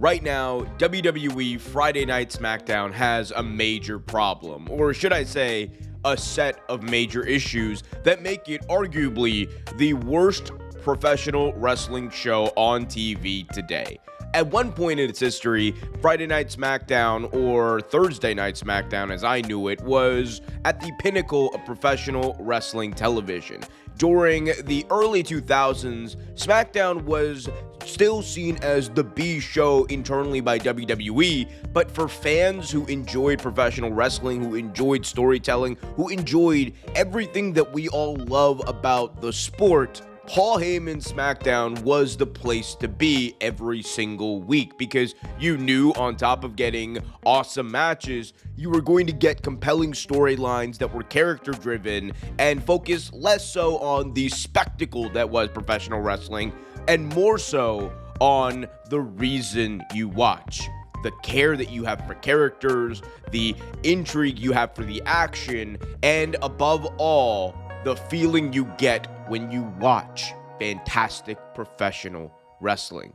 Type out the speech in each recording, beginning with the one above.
Right now, WWE Friday Night Smackdown has a major problem, or should I say, a set of major issues that make it arguably the worst professional wrestling show on TV today. At one point in its history, Friday Night Smackdown, or Thursday Night Smackdown as I knew it, was at the pinnacle of professional wrestling television. During the early 2000s, SmackDown was still seen as the B show internally by WWE, but for fans who enjoyed professional wrestling, who enjoyed storytelling, who enjoyed everything that we all love about the sport, Paul Heyman's SmackDown was the place to be every single week because you knew on top of getting awesome matches, you were going to get compelling storylines that were character driven and focused less so on the spectacle that was professional wrestling and more so on the reason you watch. The care that you have for characters, the intrigue you have for the action, and above all, the feeling you get when you watch fantastic professional wrestling.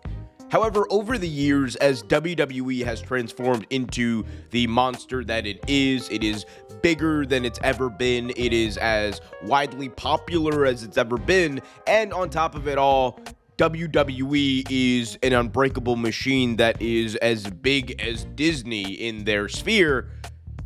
However, over the years, as WWE has transformed into the monster that it is bigger than it's ever been, it is as widely popular as it's ever been, and on top of it all, WWE is an unbreakable machine that is as big as Disney in their sphere.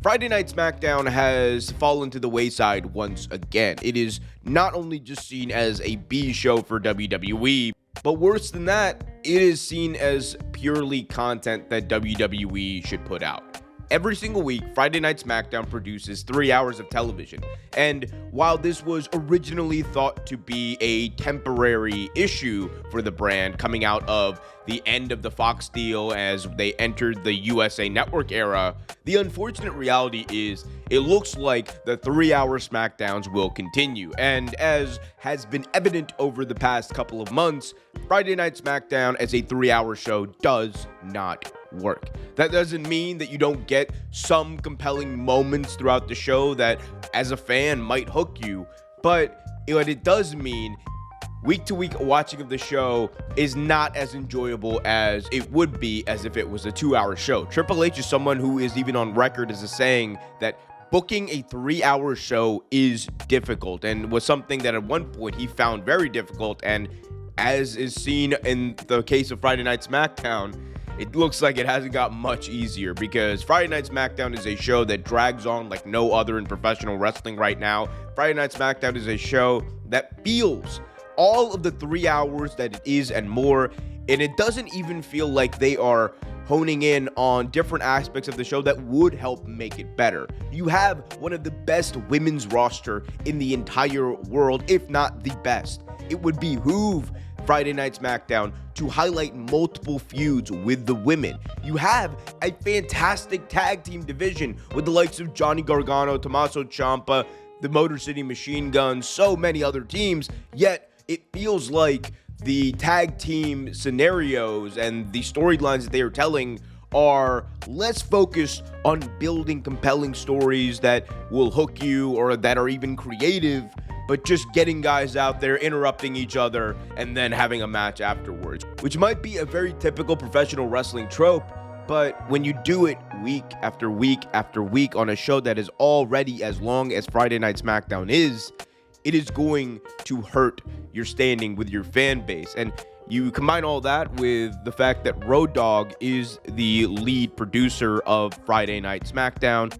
Friday Night SmackDown has fallen to the wayside once again. It is not only just seen as a B show for WWE, but worse than that, it is seen as purely content that WWE should put out. Every single week, Friday Night SmackDown produces 3 hours of television, and while this was originally thought to be a temporary issue for the brand coming out of the end of the Fox deal as they entered the USA Network era, the unfortunate reality is it looks like the 3-hour SmackDowns will continue, and as has been evident over the past couple of months, Friday Night SmackDown as a 3-hour show does not work. That doesn't mean that you don't get some compelling moments throughout the show that as a fan might hook you, but what it does mean week to week watching of the show is not as enjoyable as it would be as if it was a 2-hour show. Triple H is someone who is even on record as a saying that booking a 3-hour show is difficult and was something that at one point he found very difficult, and as is seen in the case of Friday Night SmackDown, it looks like it hasn't got much easier because Friday Night SmackDown is a show that drags on like no other in professional wrestling right now. Friday Night SmackDown is a show that feels all of the 3 hours that it is and more, and it doesn't even feel like they are honing in on different aspects of the show that would help make it better. You have one of the best women's roster in the entire world, if not the best. It would behoove Friday Night SmackDown to highlight multiple feuds with the women. You have a fantastic tag team division with the likes of Johnny Gargano, Tommaso Ciampa, the Motor City Machine Guns, so many other teams, yet it feels like the tag team scenarios and the storylines that they are telling are less focused on building compelling stories that will hook you or that are even creative, but just getting guys out there, interrupting each other, and then having a match afterwards, which might be a very typical professional wrestling trope, but when you do it week after week after week on a show that is already as long as Friday Night SmackDown is, it is going to hurt your standing with your fan base. And you combine all that with the fact that Road Dogg is the lead producer of Friday Night SmackDown,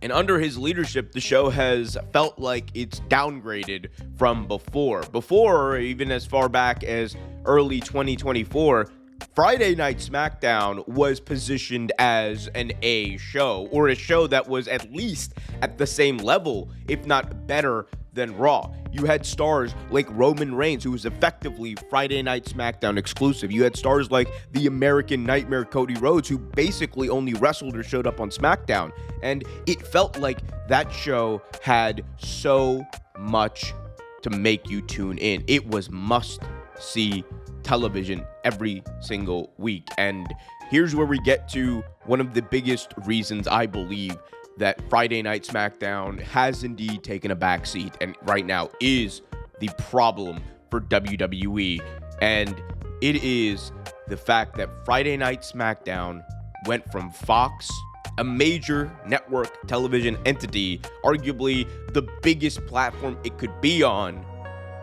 and under his leadership, the show has felt like it's downgraded from before. Before, even as far back as early 2024, Friday Night SmackDown was positioned as an A show, or a show that was at least at the same level, if not better, than Raw. You had stars like Roman Reigns, who was effectively Friday Night SmackDown exclusive. You had stars like the American Nightmare Cody Rhodes, who basically only wrestled or showed up on SmackDown. And it felt like that show had so much to make you tune in. It was must-see television every single week. And here's where we get to one of the biggest reasons I believe that Friday Night SmackDown has indeed taken a backseat and right now is the problem for WWE. And it is the fact that Friday Night SmackDown went from Fox, a major network television entity, arguably the biggest platform it could be on,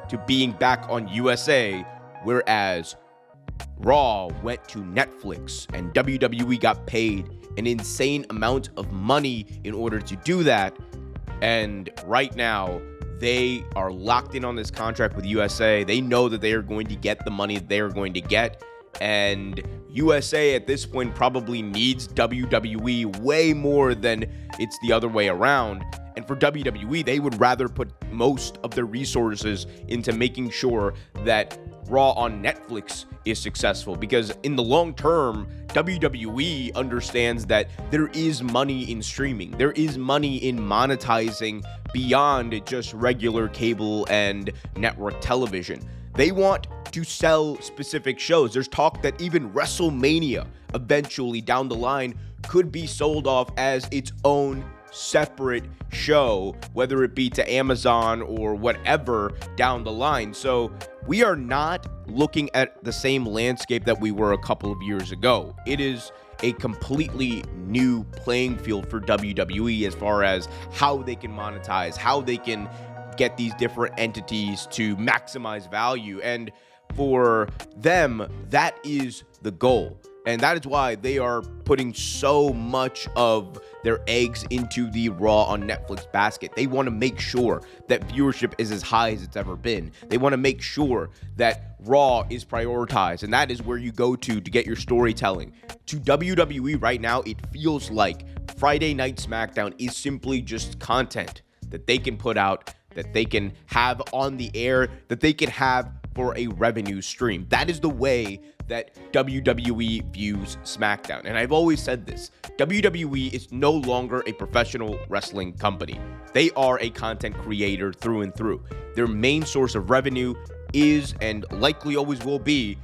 to being back on USA, whereas Raw went to Netflix and WWE got paid an insane amount of money in order to do that. And right now, they are locked in on this contract with USA. They know that they are going to get the money they are going to get. And USA at this point probably needs WWE way more than it's the other way around. And for WWE, they would rather put most of their resources into making sure that Raw on Netflix is successful, because in the long term, WWE understands that there is money in streaming. There is money in monetizing beyond just regular cable and network television. They want to sell specific shows. There's talk that even WrestleMania eventually down the line could be sold off as its own separate show, whether it be to Amazon or whatever down the line. So we are not looking at the same landscape that we were a couple of years ago. It is a completely new playing field for WWE as far as how they can monetize, how they can get these different entities to maximize value. And for them, that is the goal. And that is why they are putting so much of their eggs into the Raw on Netflix basket. They want to make sure that viewership is as high as it's ever been. They want to make sure that Raw is prioritized, and that is where you go to get your storytelling. To WWE right now, it feels like Friday Night SmackDown is simply just content that they can put out, that they can have on the air, that they can have for a revenue stream. That is the way that WWE views SmackDown. And I've always said this, WWE is no longer a professional wrestling company. They are a content creator through and through. Their main source of revenue is, and likely always will be,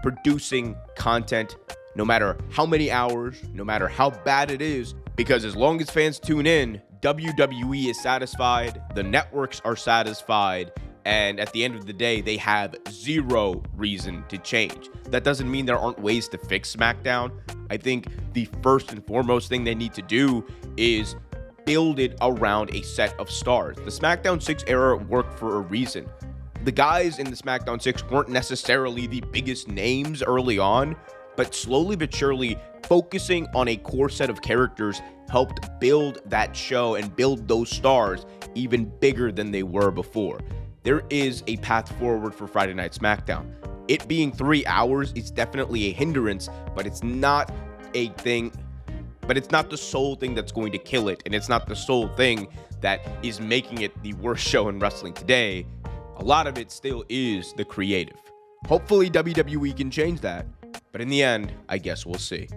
producing content, no matter how many hours, no matter how bad it is, because as long as fans tune in, WWE is satisfied, the networks are satisfied, and at the end of the day, they have zero reason to change. That doesn't mean there aren't ways to fix SmackDown. I think the first and foremost thing they need to do is build it around a set of stars. The SmackDown 6 era worked for a reason. The guys in the SmackDown 6 weren't necessarily the biggest names early on, but slowly but surely, focusing on a core set of characters helped build that show and build those stars even bigger than they were before. There is a path forward for Friday Night SmackDown. It being 3 hours is definitely a hindrance, but it's not a thing, but it's not the sole thing that's going to kill it, and it's not the sole thing that is making it the worst show in wrestling today. A lot of it still is the creative. Hopefully WWE can change that, but in the end, I guess we'll see.